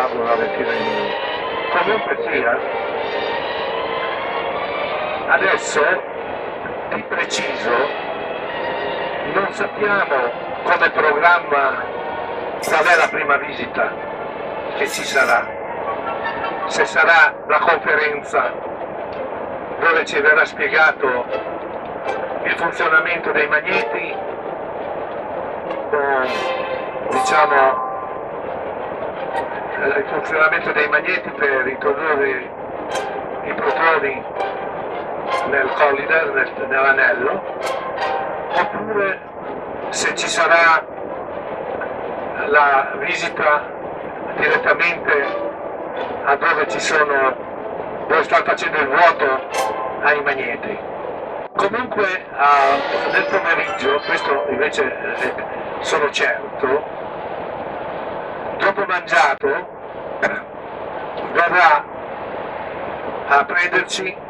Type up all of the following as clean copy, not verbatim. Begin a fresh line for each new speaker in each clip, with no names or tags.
farlo una ventina di minuti. Comunque sia, adesso di preciso non sappiamo come programma qual è la prima visita che ci sarà, se sarà la conferenza dove ci verrà spiegato il funzionamento dei magneti o diciamo il funzionamento dei magneti per introdurre i protoni nel collider, nell'anello, oppure se ci sarà la visita direttamente a dove dove sta facendo il vuoto ai magneti. Comunque nel pomeriggio, questo invece sono certo, dopo mangiato verrà a prenderci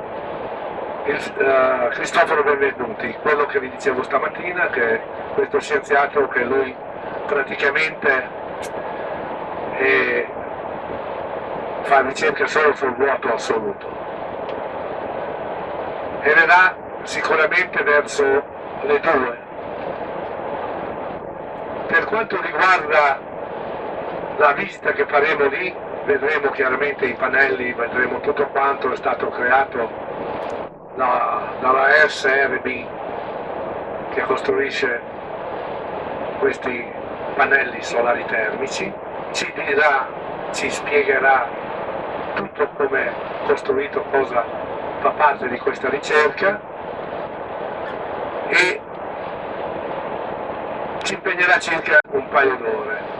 Cristoforo Benvenuti, quello che vi dicevo stamattina, che è questo scienziato che lui praticamente fa ricerche solo sul vuoto assoluto e verrà sicuramente verso le 2. Per quanto riguarda la visita che faremo lì, vedremo chiaramente i pannelli, vedremo tutto quanto è stato creato dalla SRB che costruisce questi pannelli solari termici, ci spiegherà tutto come è costruito, cosa fa parte di questa ricerca e ci impegnerà circa un paio d'ore.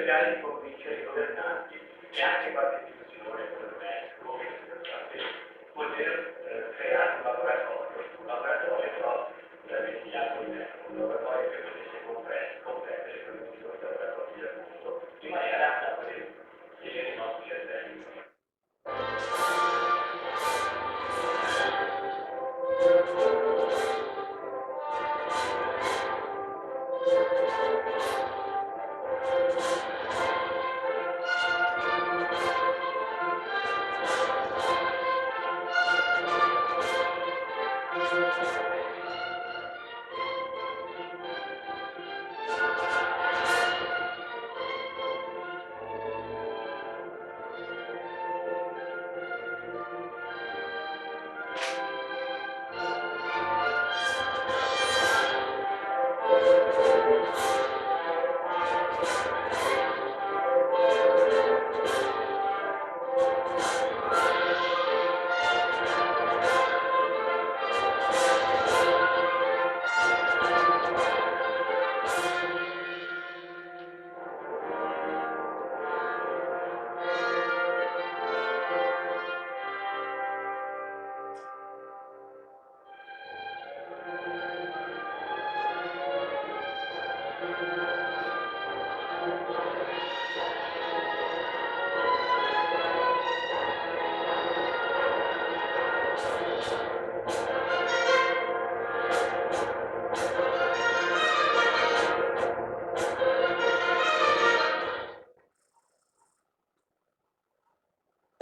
cercare di convincere i governanti e anche qualche istituzione come poter creare un laboratorio però da 20 anni, un laboratorio che potesse comprendere quello che sono i laboratori del mondo, in maniera da poter vedere i nostri cervelli.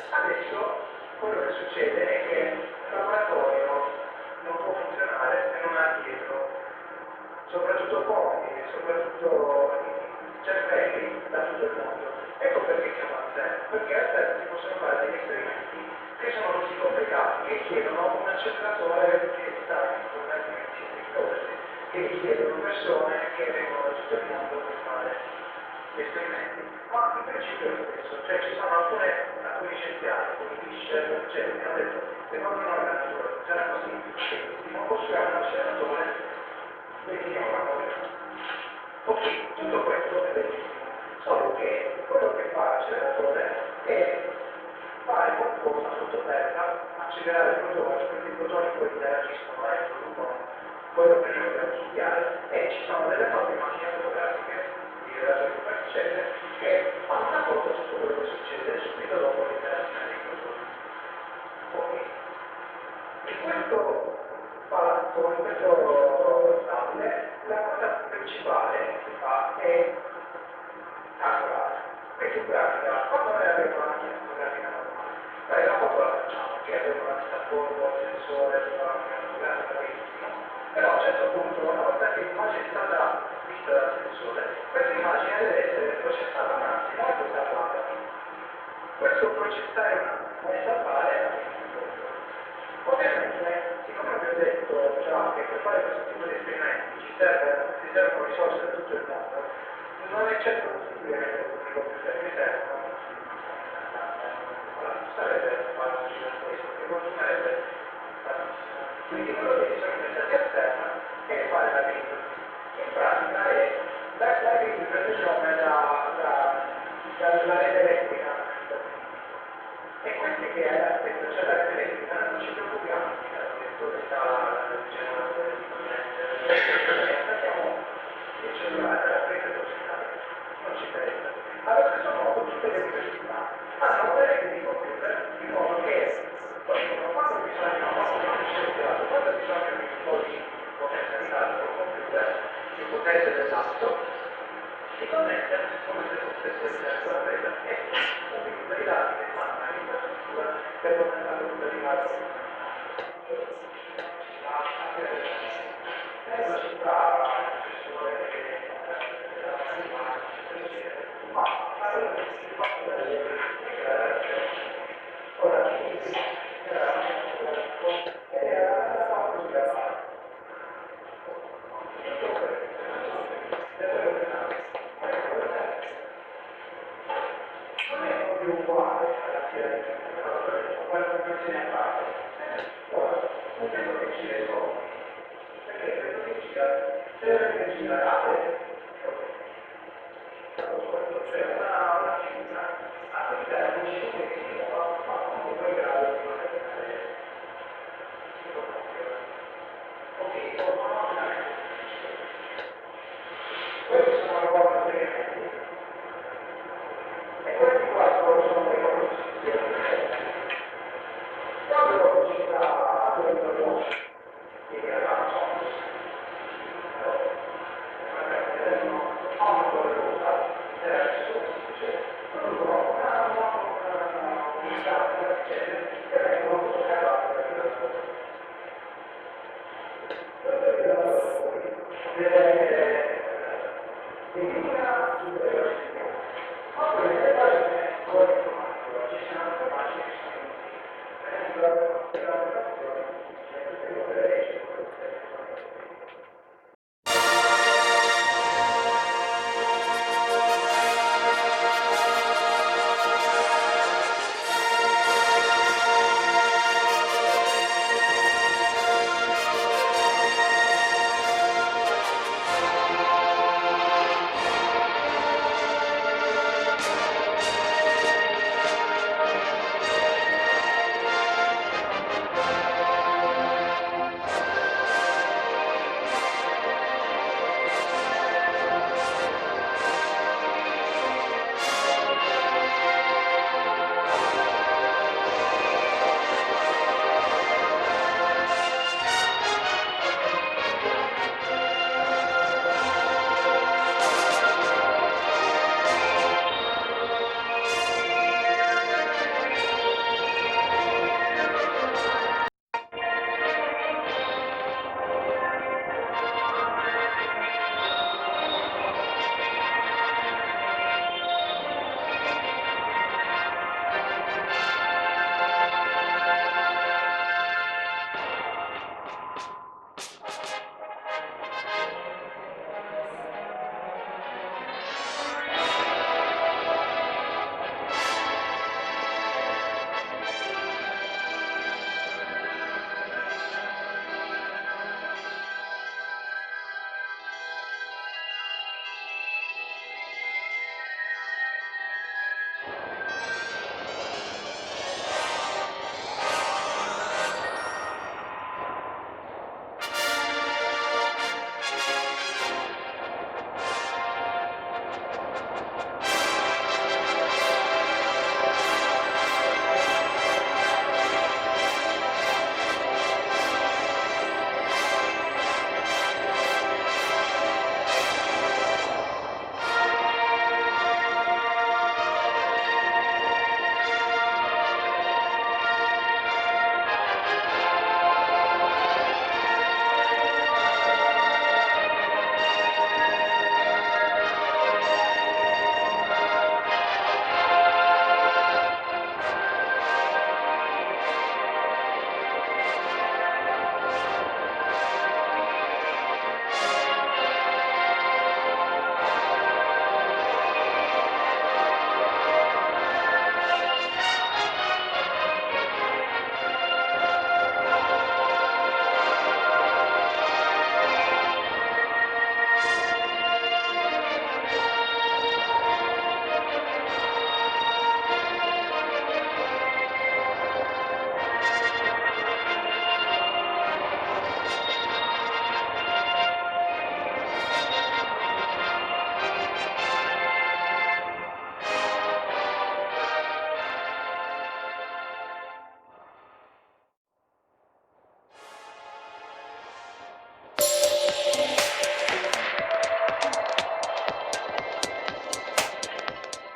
Adesso quello che succede è che il laboratorio non può funzionare se non ha dietro, soprattutto pochi, soprattutto cervelli da tutto il mondo. Ecco perché siamo al CERN, perché al CERN si possono fare degli esperimenti che sono così complicati, che chiedono un acceleratore che sta in compartimenti rischiosi, che richiedono persone che vengono da tutto il mondo per fare gli esperimenti, ma il principio è lo stesso, cioè ci sono alcuni scienziati, alcuni Fischer, che hanno detto secondo noi la natura funziona così, quindi non costruiamo un acceleratore, vediamo la cosa. Ok, tutto questo è bellissimo, solo che quello che fa l'acceleratore è fare qualcosa sottoterra, accelerare i protoni, perché i protoni poi interagiscono e producono quello che noi dobbiamo studiare, e ci sono delle proprie macchine fotografiche di relazioni superficiali che fanno una foto su tutto quello che succede subito dopo l'interazione dei protoni. Ok. In questo palazzo, in questo stabile, la cosa principale che si fa è calcolare. Quindi in pratica, quando noi abbiamo una macchina fotografica normale, noi la foto la facciamo, che abbiamo una vista a fuoco, il sensore, tutta la macchina fotografica benissimo, però a un certo punto, una volta che l'immagine è stata vista dal sensore, questa immagine deve essere processata un attimo e poi salvata. Questo processare un attimo e salvare la informazione. Ovviamente, siccome vi ho detto già che per fare questo tipo di esperimenti si servono risorse da tutto il mondo, non è certo possibile mettere tutti i computer che servono sarebbe quasi gigantesco, che consumerebbe tantissimo. Quindi quello che si sono inventati a terra è fare la grid. In pratica è la grid prende nome dalla rete elettrica. E questi che è l'aspetto, cioè la rete elettrica, noi non ci preoccupiamo di dove sta la generazione di corrente, andiamo il cellulare, la rete processale, non ci interessa. Allo stesso modo tutte le università hanno una rete di computer di modo che quando bisogna un scienziato, quando bisogna di un po' di potenzialità del computer, di potenza dell'atto, si connette come se fosse sempre la rete e utilizza i dati che fanno l'infrastruttura per poter fare tutto di base. È una città, non è proprio uguale alla fiera di quello che non se ne parla. Ora, non penso che ci vedo, perché penso che sia, se non che ci darà,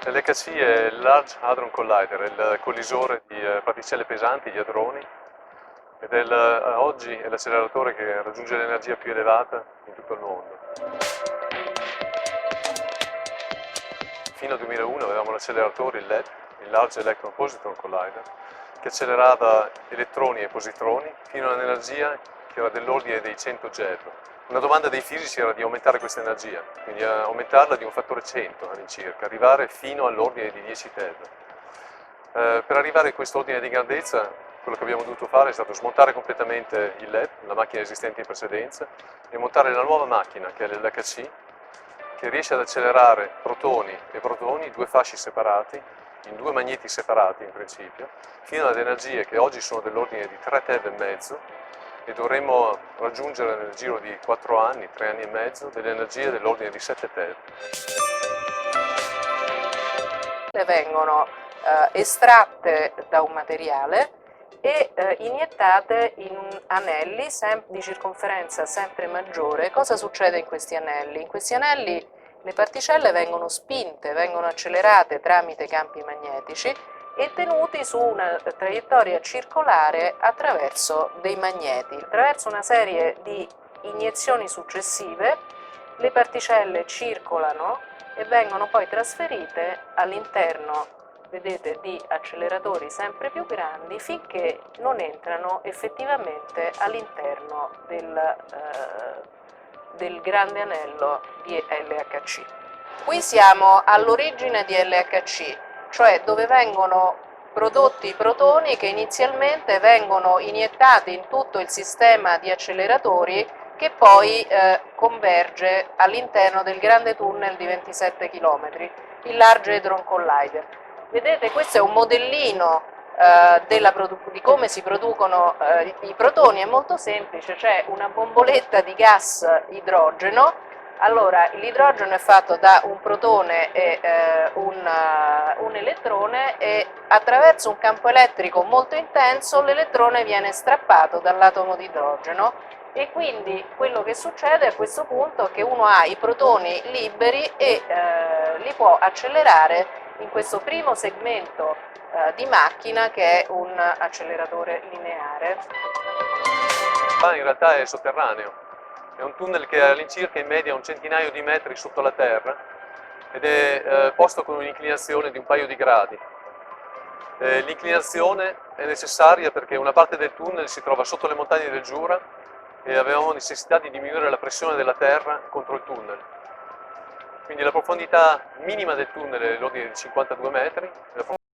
L'LHC è il Large Hadron Collider, il collisore di particelle pesanti, gli hadroni, ed è oggi è l'acceleratore che raggiunge l'energia più elevata in tutto il mondo. Fino al 2001 avevamo l'acceleratore, il LEP, il Large Electron Positron Collider, che accelerava elettroni e positroni fino a un'energia che era dell'ordine dei 100 GeV. Una domanda dei fisici era di aumentare questa energia, quindi aumentarla di un fattore 100 all'incirca, arrivare fino all'ordine di 10 TeV. Per arrivare a quest'ordine di grandezza, quello che abbiamo dovuto fare è stato smontare completamente il LEP, la macchina esistente in precedenza, e montare la nuova macchina, che è l'LHC, che riesce ad accelerare protoni e protoni, due fasci separati, in due magneti separati in principio, fino ad energie che oggi sono dell'ordine di 3 TeV e mezzo, e dovremmo raggiungere nel giro di 4 anni, 3 anni e mezzo, delle energie dell'ordine di 7 TeV.
Vengono estratte da un materiale e iniettate in anelli di circonferenza sempre maggiore. Cosa succede in questi anelli? In questi anelli le particelle vengono spinte, vengono accelerate tramite campi magnetici e tenuti su una traiettoria circolare attraverso dei magneti. Attraverso una serie di iniezioni successive le particelle circolano e vengono poi trasferite all'interno, vedete, di acceleratori sempre più grandi finché non entrano effettivamente all'interno del grande anello di LHC. Qui siamo all'origine di LHC, cioè dove vengono prodotti i protoni che inizialmente vengono iniettati in tutto il sistema di acceleratori che poi converge all'interno del grande tunnel di 27 km, il Large Hadron Collider. Vedete, questo è un modellino di come si producono i protoni, è molto semplice, c'è una bomboletta di gas idrogeno. Allora, l'idrogeno è fatto da un protone e un elettrone e attraverso un campo elettrico molto intenso l'elettrone viene strappato dall'atomo di idrogeno e quindi quello che succede a questo punto è che uno ha i protoni liberi e li può accelerare in questo primo segmento di macchina che è un acceleratore lineare.
Ma in realtà è sotterraneo. È un tunnel che è all'incirca in media un centinaio di metri sotto la terra ed è posto con un'inclinazione di un paio di gradi. L'inclinazione è necessaria perché una parte del tunnel si trova sotto le montagne del Giura e avevamo necessità di diminuire la pressione della terra contro il tunnel. Quindi la profondità minima del tunnel è dell'ordine di 52 metri,